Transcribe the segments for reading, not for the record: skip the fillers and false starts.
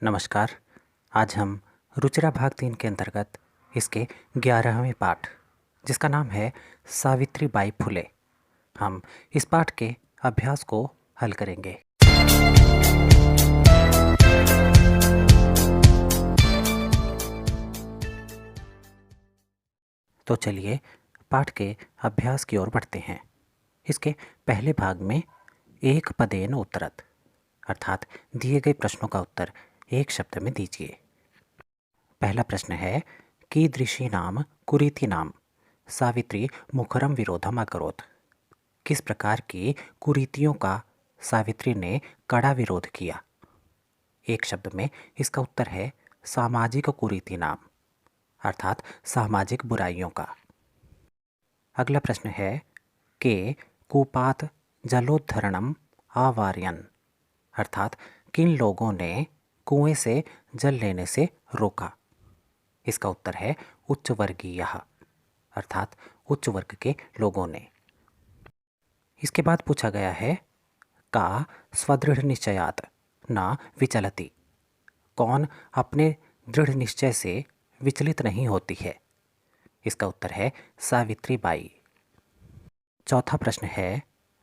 नमस्कार। आज हम रुचिरा भाग 3 के अंतर्गत इसके 11वें पाठ, जिसका नाम है सावित्री बाई फुले, हम इस पाठ के अभ्यास को हल करेंगे। तो चलिए पाठ के अभ्यास की ओर बढ़ते हैं। इसके पहले भाग में एक पदेन उत्तरत, अर्थात दिए गए प्रश्नों का उत्तर एक शब्द में दीजिए। पहला प्रश्न है, कीदृशी नाम कुरीति नाम सावित्री मुखरम विरोधम अकरोत्। किस प्रकार की कुरीतियों का सावित्री ने कड़ा विरोध किया। एक शब्द में इसका उत्तर है सामाजिक कुरीति नाम, अर्थात सामाजिक बुराइयों का। अगला प्रश्न है, के कूपात जलोद्धरणम आवार्यन, अर्थात किन लोगों ने कुएं से जल लेने से रोका। इसका उत्तर है उच्च वर्गीय, अर्थात उच्च वर्ग के लोगों ने। इसके बाद पूछा गया है, का स्वदृढ़ निश्चयात न विचलति, कौन अपने दृढ़ निश्चय से विचलित नहीं होती है। इसका उत्तर है सावित्री बाई। चौथा प्रश्न है,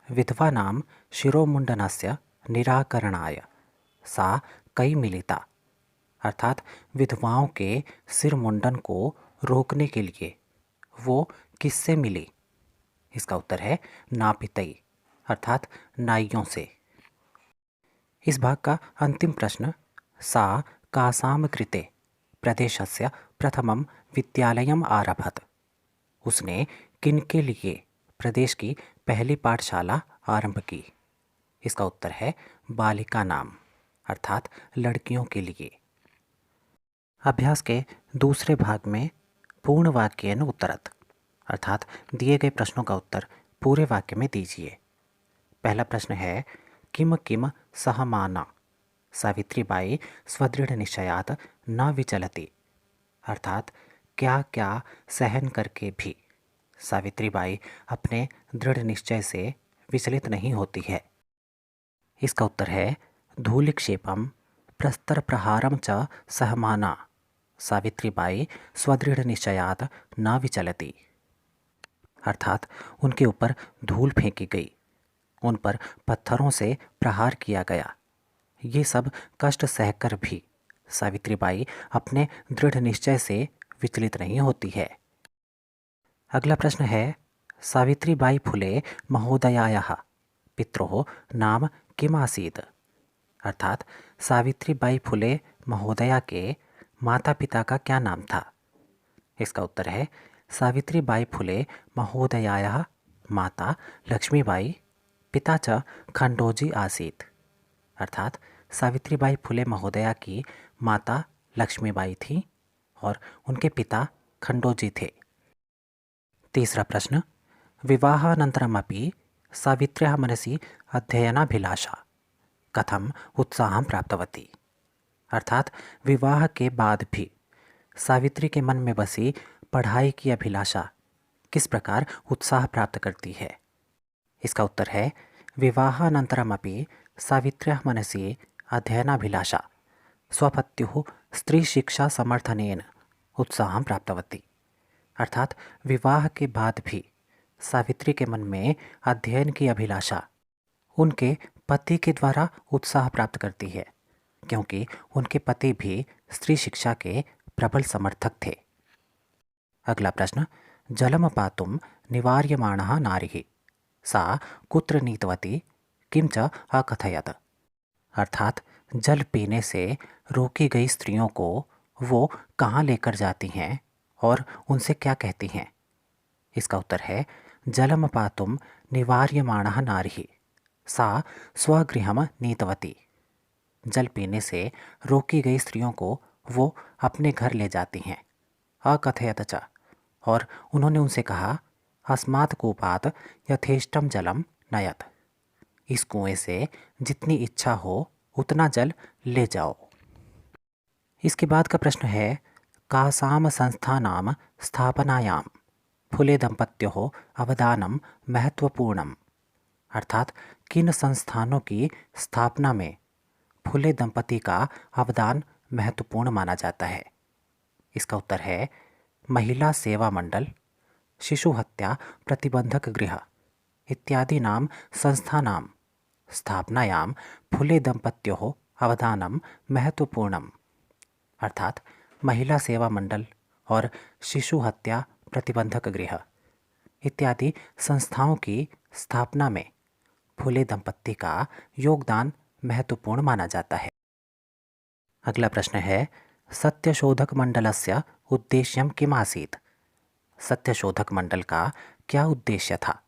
विधवा नाम शिरोमुंडनस्य निराकरणाय सा कई मिलिता, अर्थात विधवाओं के सिर मुंडन को रोकने के लिए वो किससे मिली। इसका उत्तर है नापितई, अर्थात नाइयों से। इस भाग का अंतिम प्रश्न, सा कासाम कृते प्रदेशस्य प्रथमम विद्यालयम आरभत, उसने किनके लिए प्रदेश की पहली पाठशाला आरंभ की। इसका उत्तर है बालिका नाम, अर्थात लड़कियों के लिए। अभ्यास के दूसरे भाग में पूर्ण वाक्येन उत्तरत, अर्थात दिए गए प्रश्नों का उत्तर पूरे वाक्य में दीजिए। पहला प्रश्न है, किम किम सहमाना सावित्री बाई स्वदृढ़ निश्चयात न विचलति, अर्थात क्या क्या सहन करके भी सावित्री बाई अपने दृढ़ निश्चय से विचलित नहीं होती है। इसका उत्तर है धूलिक्षेपम प्रस्तर प्रहारम च सहमाना सावित्री बाई स्वदृढ़ निश्चयात न विचलति, अर्थात उनके ऊपर धूल फेंकी गई, उन पर पत्थरों से प्रहार किया गया, ये सब कष्ट सहकर भी सावित्री बाई अपने दृढ़ निश्चय से विचलित नहीं होती है। अगला प्रश्न है, सावित्री बाई फुले महोदयायाः पित्रोः नाम किम आसीत्, अर्थात सावित्री बाई फुले महोदया के माता पिता का क्या नाम था। इसका उत्तर है सावित्री बाई फुले महोदयायाः माता लक्ष्मीबाई, पिता च खंडोजी आसीत्, अर्थात सावित्री बाई फुले महोदया की माता लक्ष्मीबाई थी और उनके पिता खंडोजी थे। तीसरा प्रश्न, विवाहानन्तरमपि सावित्र्याः मनसि अध्ययनाभिलाषा कथम उत्साहं प्राप्तवती, अर्थात विवाह के बाद भी सावित्री के मन में बसी पढ़ाई की अभिलाषा किस प्रकार उत्साह प्राप्त करती है। इसका उत्तर है विवाहानन्तरमपि सावित्र्याः मनसि अध्ययनाभिलाषा स्वपत्युः स्त्री शिक्षा समर्थनेन उत्साहं प्राप्तवती, अर्थात विवाह के बाद भी सावित्री के मन में अध्ययन की अभिलाषा उनके पति के द्वारा उत्साह प्राप्त करती है, क्योंकि उनके पति भी स्त्री शिक्षा के प्रबल समर्थक थे। अगला प्रश्न, जलम पातुम निवार्यमाणः नारिः सा कुत्र नीतवती किम च अकथयत, अर्थात जल पीने से रोकी गई स्त्रियों को वो कहाँ लेकर जाती हैं और उनसे क्या कहती हैं। इसका उत्तर है जलम पातुम निवार्यमाणः नारिः सा स्वगृहम नीतवती, जल पीने से रोकी गई स्त्रियों को वो अपने घर ले जाती हैं। अकथयत च, और उन्होंने उनसे कहा, अस्मात् कूपात् यथेष्टम जलम नयत, इस कुएं से जितनी इच्छा हो उतना जल ले जाओ। इसके बाद का प्रश्न है, कासाम संस्थानाम स्थापनायाम फुले दंपत्योः अवदानम महत्वपूर्णम, अर्थात किन संस्थानों की स्थापना में फुले दंपति का अवदान महत्वपूर्ण माना जाता है? इसका उत्तर है महिला सेवा मंडल, शिशु हत्या प्रतिबंधक गृह इत्यादीनां संस्थानां स्थापनायां फुले दंपत्योः अवदानं महत्वपूर्णम्। अर्थात महिला सेवा मंडल और शिशु हत्या प्रतिबंधक गृह इत्यादि संस्थाओं की स्थापना में फुले दंपत्ति का योगदान महत्वपूर्ण माना जाता है। अगला प्रश्न है सत्यशोधक मंडलस्य उद्देश्यं किम् आसीत्? सत्यशोधक मंडल का क्या उद्देश्य था?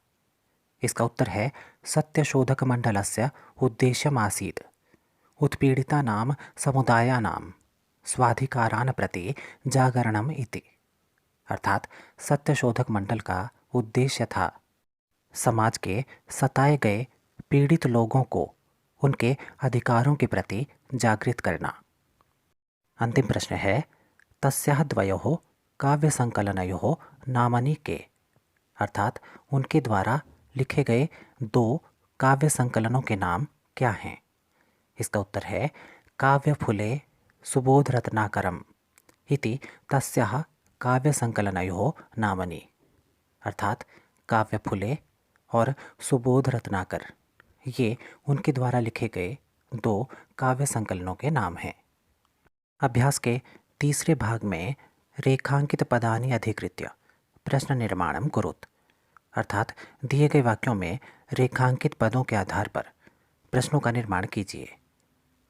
इसका उत्तर है सत्यशोधक मंडलस्य उद्देश्यम् आसीत् उत्पीड़ितानां समुदायानां स्वाधिकारान् प्रति जागरणम् इति। अर्थात सत्यशोधक मंडल का उद्देश्य था समाज के सताए गए पीड़ित लोगों को उनके अधिकारों के प्रति जागृत करना। अंतिम प्रश्न है तस्याः द्वयोः काव्यसंकलनयोः नामानि के? अर्थात उनके द्वारा लिखे गए दो काव्य संकलनों के नाम क्या हैं? इसका उत्तर है काव्यफुले सुबोधरत्नाकरम् इति तस्याः काव्यसंकलनयोः नामानि। अर्थात काव्यफुले और सुबोध रत्नाकर ये उनके द्वारा लिखे गए दो काव्य संकलनों के नाम हैं। अभ्यास के तीसरे भाग में रेखांकित पदानि अधिकृत्य प्रश्न निर्माणं कुरुत। अर्थात दिए गए वाक्यों में रेखांकित पदों के आधार पर प्रश्नों का निर्माण कीजिए।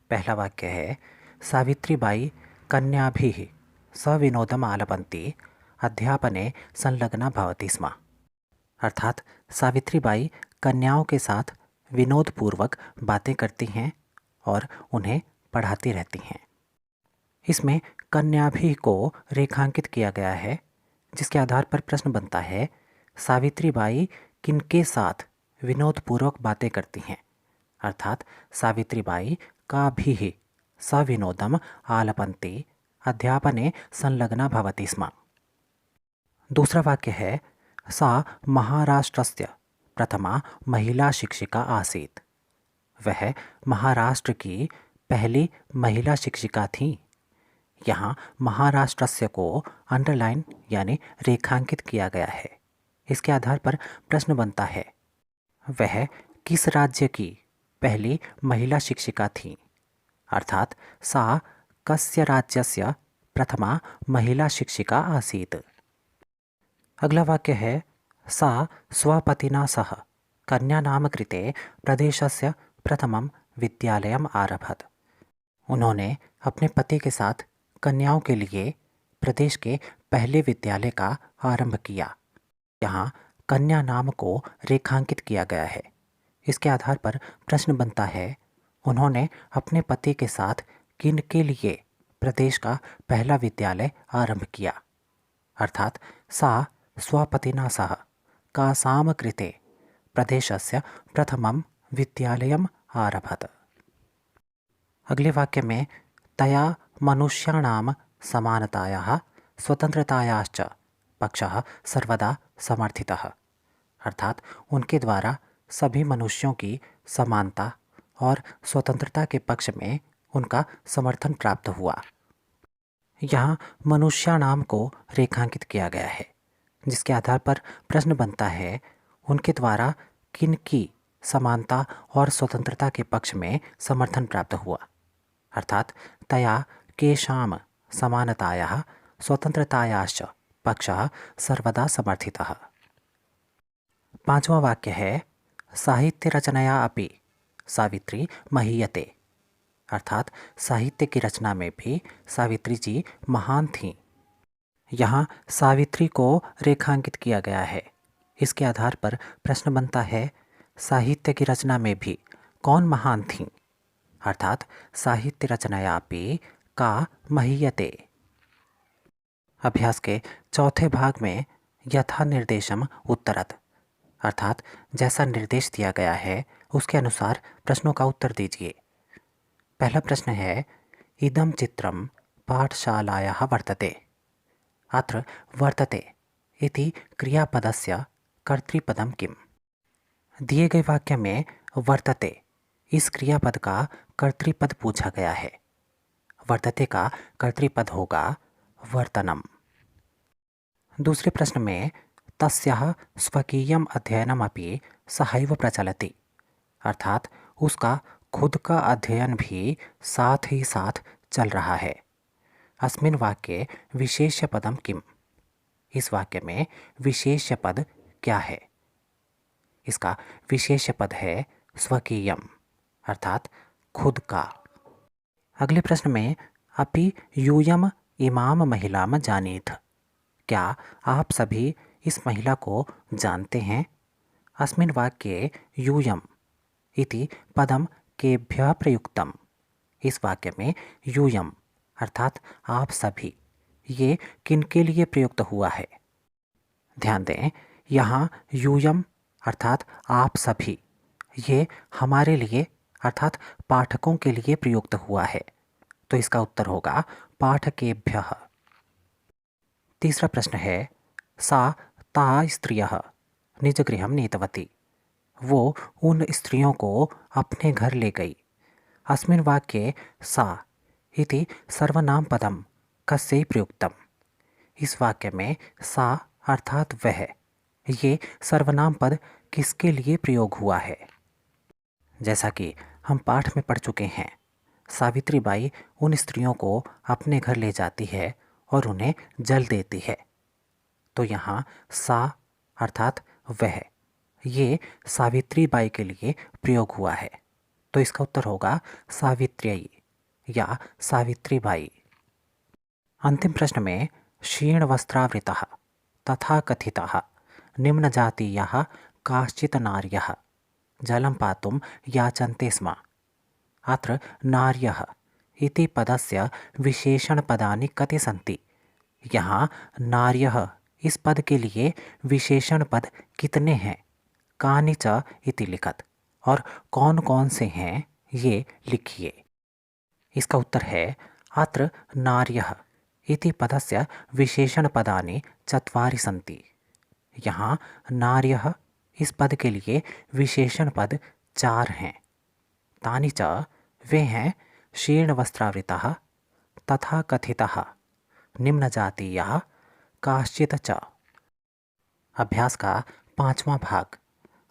पहला वाक्य है सावित्रीबाई कन्याभिः सविनोदम् आलपन्ति अध्यापने संलग्ना भवति स्म। अर्थात सावित्रीबाई कन्याओं के साथ विनोदपूर्वक बातें करती हैं और उन्हें पढ़ाती रहती हैं। इसमें कन्याभिः को रेखांकित किया गया है, जिसके आधार पर प्रश्न बनता है सावित्रीबाई किनके साथ विनोदपूर्वक बातें करती हैं? अर्थात सावित्रीबाई का भी सविनोदम आलपन्ति अध्यापने संलग्ना भवति स्म। दूसरा वाक्य है सा महाराष्ट्रस्य प्रथमा महिला शिक्षिका आसीत्। वह महाराष्ट्र की पहली महिला शिक्षिका थी। यहाँ महाराष्ट्रस्य को अंडरलाइन यानी रेखांकित किया गया है। इसके आधार पर प्रश्न बनता है वह किस राज्य की पहली महिला शिक्षिका थी? अर्थात सा कस्य राज्यस्य प्रथमा महिला शिक्षिका आसीत्। अगला वाक्य है सा स्वपतिना सह कन्यानाम कृते प्रदेशस्य प्रथमं विद्यालयम् आरभत। उन्होंने अपने पति के साथ कन्याओं के लिए प्रदेश के पहले विद्यालय का आरंभ किया। यहाँ कन्या नाम को रेखांकित किया गया है। इसके आधार पर प्रश्न बनता है उन्होंने अपने पति के साथ किन के लिए प्रदेश का पहला विद्यालय आरंभ किया? अर्थात सा स्वपतिना सह कासाम कृते प्रदेशस्य प्रथमं विद्यालयम् आरभत। अगले वाक्य में तया मनुष्याणां समानतायाः स्वतंत्रतायाश्च पक्षः सर्वदा समर्थितः। अर्थात उनके द्वारा सभी मनुष्यों की समानता और स्वतंत्रता के पक्ष में उनका समर्थन प्राप्त हुआ। यहाँ मनुष्याणाम को रेखांकित किया गया है, जिसके आधार पर प्रश्न बनता है उनके द्वारा किन की समानता और स्वतंत्रता के पक्ष में समर्थन प्राप्त हुआ? अर्थात तया केषां समानतायाः स्वतंत्रतायाश्च पक्षः सर्वदा समर्थितः। पांचवा वाक्य है साहित्य रचनया अपि सावित्री महीयते। अर्थात साहित्य की रचना में भी सावित्री जी महान थीं। यहाँ सावित्री को रेखांकित किया गया है। इसके आधार पर प्रश्न बनता है साहित्य की रचना में भी कौन महान थीं? अर्थात साहित्य रचनायापि का महीयते। अभ्यास के चौथे भाग में यथा निर्देशम उत्तरत। अर्थात जैसा निर्देश दिया गया है उसके अनुसार प्रश्नों का उत्तर दीजिए। पहला प्रश्न है इदं चित्रं पाठशालायाः वर्तते। अत्र वर्तते इति क्रियापदस्य कर्तृपदं किम्? दिए गए वाक्य में वर्तते इस क्रियापद का कर्तृपद पूछा गया है। वर्तते का कर्तृपद होगा वर्तनम। दूसरे प्रश्न में तस्याः स्वकीयम अध्ययनमपि सहैव प्रचलति, अर्थात उसका खुद का अध्ययन भी साथ ही साथ चल रहा है। अस्मिन् वाक्ये विशेष्य पदम किम, इस वाक्य में विशेष्य पद क्या है? इसका विशेष्य पद है स्वकीयम, अर्थात खुद का। अगले प्रश्न में अपि यूयम इमाम महिलाम जानीथ, क्या आप सभी इस महिला को जानते हैं? अस्मिन् वाक्ये यूयम इति पदम केभ्यः प्रयुक्तम, इस वाक्य में यूयम अर्थात आप सभी ये किनके लिए प्रयुक्त हुआ है? ध्यान दें, यहाँ यूयम अर्थात आप सभी ये हमारे लिए अर्थात पाठकों के लिए प्रयुक्त हुआ है, तो इसका उत्तर होगा पाठकेभ्यः। तीसरा प्रश्न है सा ता स्त्रियः निजगृहं नीतवती, वो उन स्त्रियों को अपने घर ले गई। अस्मिन् वाक्ये सा इति सर्वनाम पदम कस्य प्रयुक्तम, इस वाक्य में सा अर्थात वह ये सर्वनाम पद किसके लिए प्रयोग हुआ है? जैसा कि हम पाठ में पढ़ चुके हैं, सावित्रीबाई उन स्त्रियों को अपने घर ले जाती है और उन्हें जल देती है, तो यहाँ सा अर्थात वह ये सावित्रीबाई के लिए प्रयोग हुआ है, तो इसका उत्तर होगा सावित्र्ययी या सावित्रीबाई। अंतिम प्रश्न में क्षीण वस्त्रावृतः तथा कथितः निम्न जातीयाः काश्चित् नार्यः जलं पातुं याचन्ते स्म, अत्र नार्यः इति पदस्य विशेषणपदानि कति सन्ति? यहाँ नार्यः इस पद के लिए विशेषण पद कितने हैं? कानि च इति लिखत, और कौन कौन से हैं ये लिखिए। इसका उत्तर है अत्र नार्यः इति पदस्य विशेषण पदानि चत्वारि सन्ति। यहाँ नार्यः इस पद के लिए विशेषण पद 4 हैं। तानि च वे हैं क्षीण वस्त्रावृतः तथा कथितः निम्न जातीयः काश्चित् च। अभ्यास का 5वां भाग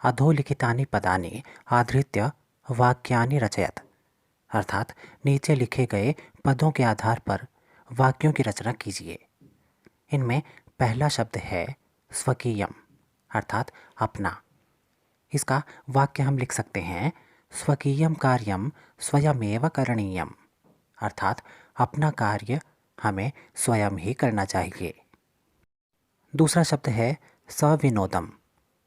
अधोलिखितानि पदानि आधृत्य वाक्यानि रचयत, अर्थात नीचे लिखे गए पदों के आधार पर वाक्यों की रचना कीजिए। इनमें पहला शब्द है स्वकीयम अर्थात अपना। इसका वाक्य हम लिख सकते हैं स्वकीयम कार्यम स्वयमेव करणीयम, अर्थात अपना कार्य हमें स्वयं ही करना चाहिए। दूसरा शब्द है सविनोदम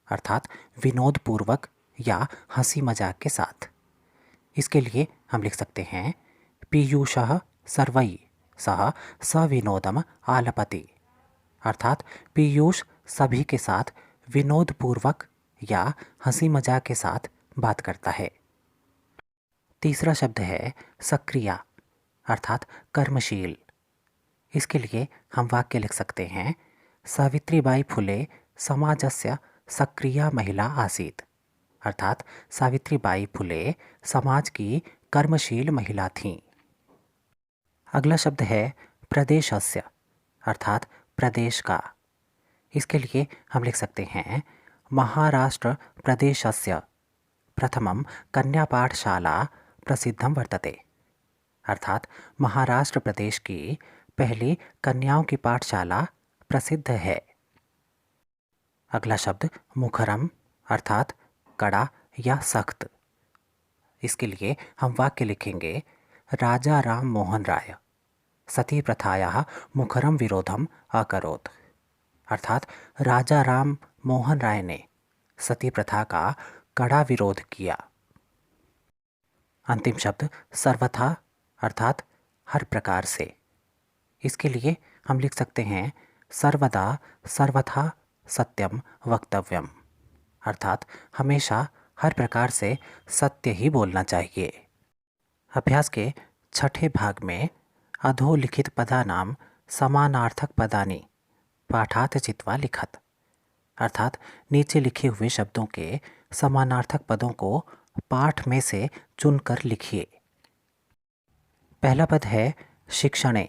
अर्थात विनोदपूर्वक या हंसी मजाक के साथ। इसके लिए हम लिख सकते हैं पीयूषः सर्वैः सह सविनोदम आलपति, अर्थात पीयूष सभी के साथ विनोदपूर्वक या हंसी मजाक के साथ बात करता है। तीसरा शब्द है सक्रिया अर्थात कर्मशील। इसके लिए हम वाक्य लिख सकते हैं सावित्रीबाई फुले समाजस्य सक्रिया महिला आसीत्, अर्थात सावित्रीबाई फुले समाज की कर्मशील महिला थीं। अगला शब्द है प्रदेशस्य अर्थात प्रदेश का। इसके लिए हम लिख सकते हैं महाराष्ट्र प्रदेशस्य प्रथमं कन्या पाठशाला प्रसिद्धं वर्तते, अर्थात महाराष्ट्र प्रदेश की पहली कन्याओं की पाठशाला प्रसिद्ध है। अगला शब्द मुखरम अर्थात कड़ा या सख्त। इसके लिए हम वाक्य लिखेंगे राजा राम मोहन राय सती प्रथायाः मुखरम विरोधम अकरोत्, अर्थात राजा राम मोहन राय ने सती प्रथा का कड़ा विरोध किया। अंतिम शब्द सर्वथा अर्थात हर प्रकार से। इसके लिए हम लिख सकते हैं सर्वदा सर्वथा सत्यम वक्तव्यम, अर्थात हमेशा हर प्रकार से सत्य ही बोलना चाहिए। अभ्यास के 6ठे भाग में अधोलिखित पदानां समानार्थक पदानि पाठात् चित्वा लिखत, अर्थात नीचे लिखे हुए शब्दों के समानार्थक पदों को पाठ में से चुनकर लिखिए। पहला पद है शिक्षणे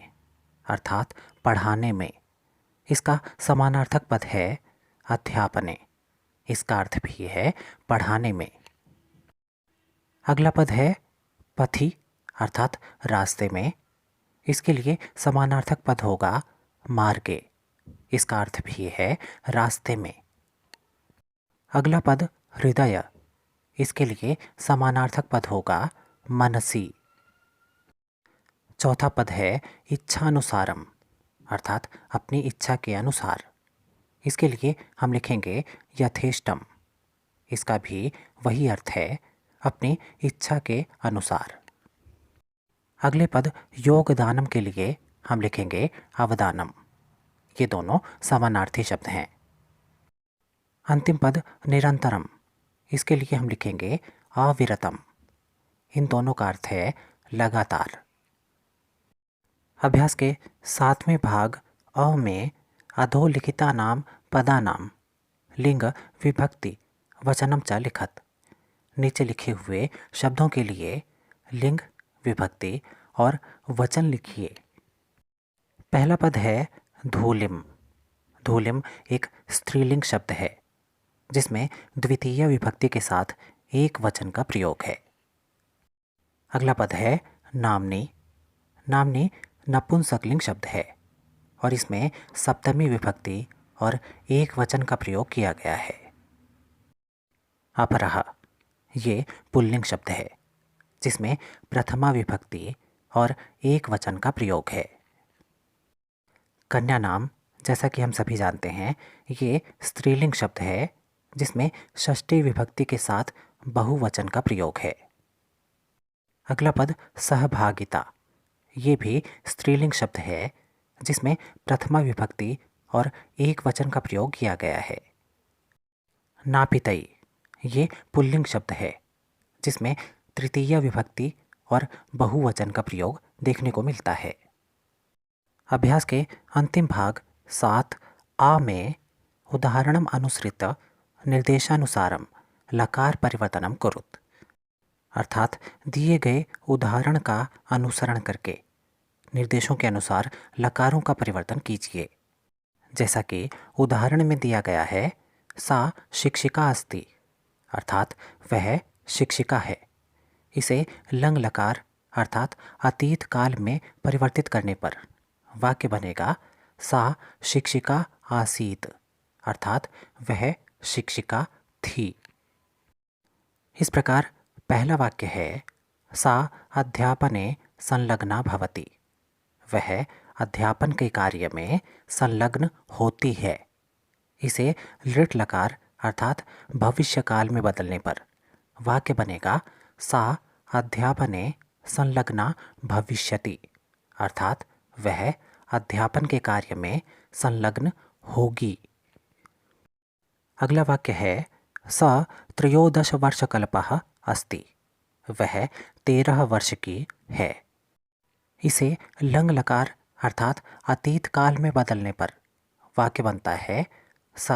अर्थात पढ़ाने में। इसका समानार्थक पद है अध्यापने। इसका अर्थ भी है पढ़ाने में। अगला पद है पथि अर्थात रास्ते में। इसके लिए समानार्थक पद होगा मार्गे। इसका अर्थ भी है रास्ते में। अगला पद हृदय। इसके लिए समानार्थक पद होगा मनसी। चौथा पद है इच्छानुसारम अर्थात अपनी इच्छा के अनुसार। इसके लिए हम लिखेंगे यथेष्टम। इसका भी वही अर्थ है, अपनी इच्छा के अनुसार। अगले पद योगदानम के लिए हम लिखेंगे अवदानम। ये दोनों समानार्थी शब्द हैं। अंतिम पद निरंतरम। इसके लिए हम लिखेंगे अविरतम। इन दोनों का अर्थ है लगातार। अभ्यास के 7वें भाग अ में अधोलिखिता नाम पदानाम लिंग विभक्ति वचनम च लिखत। नीचे लिखे हुए शब्दों के लिए लिंग विभक्ति और वचन लिखिए। पहला पद है धूलिम। धूलिम एक स्त्रीलिंग शब्द है जिसमें द्वितीय विभक्ति के साथ एक वचन का प्रयोग है। अगला पद है नामनी। नामनी नपुंसकलिंग शब्द है और इसमें सप्तमी विभक्ति और एक वचन का प्रयोग किया गया है। अपरः ये पुल्लिंग शब्द है जिसमें प्रथमा विभक्ति और एक वचन का प्रयोग है। कन्या नाम, जैसा कि हम सभी जानते हैं, ये स्त्रीलिंग शब्द है जिसमें षष्ठी विभक्ति के साथ बहुवचन का प्रयोग है। अगला पद सहभागिता। ये भी स्त्रीलिंग शब्द है जिसमें प्रथमा विभक्ति और एक वचन का प्रयोग किया गया है। नापितई ये पुल्लिंग शब्द है जिसमें तृतीय विभक्ति और बहुवचन का प्रयोग देखने को मिलता है। अभ्यास के अंतिम भाग 7 आ में उदाहरणम अनुसृत निर्देशानुसारम लकार परिवर्तनम कुरुत अर्थात दिए गए उदाहरण का अनुसरण करके निर्देशों के अनुसार लकारों का परिवर्तन कीजिए। जैसा कि उदाहरण में दिया गया है, सा शिक्षिका अस्ति अर्थात वह शिक्षिका है। इसे लंग लकार अर्थात अतीत काल में परिवर्तित करने पर वाक्य बनेगा सा शिक्षिका आसीत अर्थात वह शिक्षिका थी। इस प्रकार पहला वाक्य है सा अध्यापने संलग्ना भवति। वह अध्यापन के कार्य में संलग्न होती है। इसे लृट लकार अर्थात भविष्य काल में बदलने पर वाक्य बनेगा सा अध्यापने संलग्ना भविष्यति अर्थात वह अध्यापन के कार्य में संलग्न होगी। अगला वाक्य है स 13 वर्षकल्पः अस्ति। वह 13 वर्ष की है। इसे लंग लकार अर्थात अतीत काल में बदलने पर वाक्य बनता है स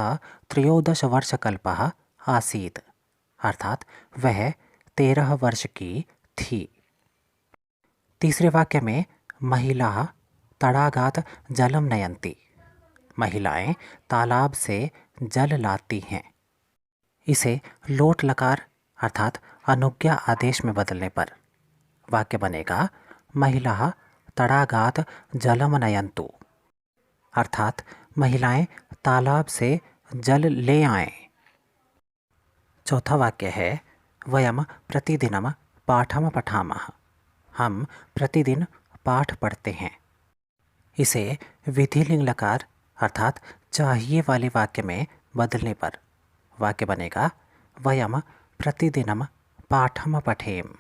13 वर्षकल्पः आसीत् अर्थात वह 13 वर्ष की थी। तीसरे वाक्य में महिला तड़ागात जलम नयन्ति। महिलाएं तालाब से जल लाती हैं। इसे लोट लकार अर्थात अनुज्ञा आदेश में बदलने पर वाक्य बनेगा महिला तड़ागात जलम नयन्तु अर्थात महिलाएं तालाब से जल ले आएं। चौथा वाक्य है वयम प्रतिदिनम पाठम पठामः। हम प्रतिदिन पाठ पढ़ते हैं। इसे विधिलिंग लकार अर्थात चाहिए वाले वाक्य में बदलने पर वाक्य बनेगा वयम प्रतिदिनम पाठम पठेम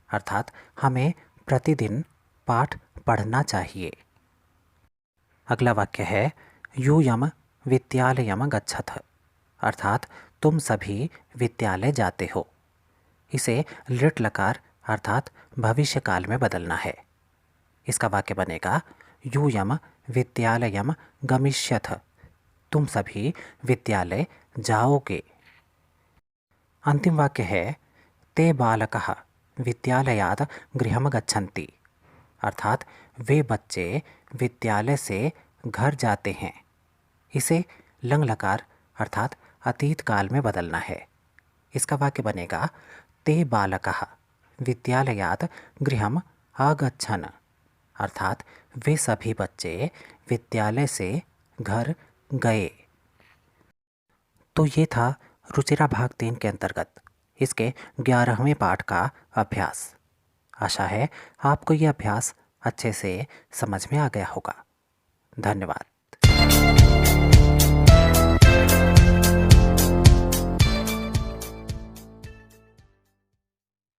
अर्थात हमें प्रतिदिन पाठ पढ़ना चाहिए। अगला वाक्य है यूयम विद्यालयम गच्छथ अर्थात तुम सभी विद्यालय जाते हो। इसे लृट लकार अर्थात भविष्य काल में बदलना है। इसका वाक्य बनेगा यूयम विद्यालयम गमिष्यथ। तुम सभी विद्यालय जाओगे। अंतिम वाक्य है ते बालकः विद्यालयात् गृहं गच्छन्ति, अर्थात वे बच्चे विद्यालय से घर जाते हैं। इसे लंग लकार अर्थात अतीत काल में बदलना है। इसका वाक्य बनेगा ते बालकः विद्यालयात् गृहम् आगच्छन्, अर्थात वे सभी बच्चे विद्यालय से घर गए। तो ये था रुचिरा भाग 3 के अंतर्गत इसके 11वें पाठ का अभ्यास। आशा है आपको ये अभ्यास अच्छे से समझ में आ गया होगा। धन्यवाद।